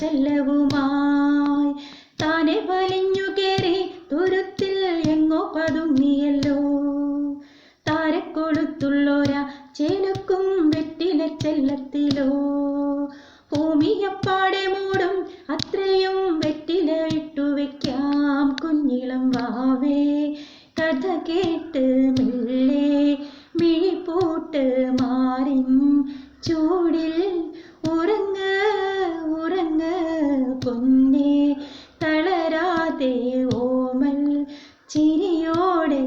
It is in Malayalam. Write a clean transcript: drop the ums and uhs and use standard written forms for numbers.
ചെല്ലവുമായി താനെ വലിഞ്ഞു കയറി തുരുത്തിൽ എങ്ങോ പതുങ്ങിയല്ലോ. താരക്കൊളുത്തുള്ളോരാ ചേലക്കും വെറ്റില ചെല്ലത്തിലോ. ഭൂമിയപ്പാടെ മൂടും അത്രയും വെറ്റില ഇട്ടുവെക്കാം കുഞ്ഞിളം വാവേ. കഥ കേട്ട് മെല്ലെ മിഴിപ്പൂട്ട് മാറിൻ ചൂടിൽ ഉറങ്ങ് ഉറങ്ങ് പൊന്നേ. തളരാതെ ഓമൽ ചിരിയോടെ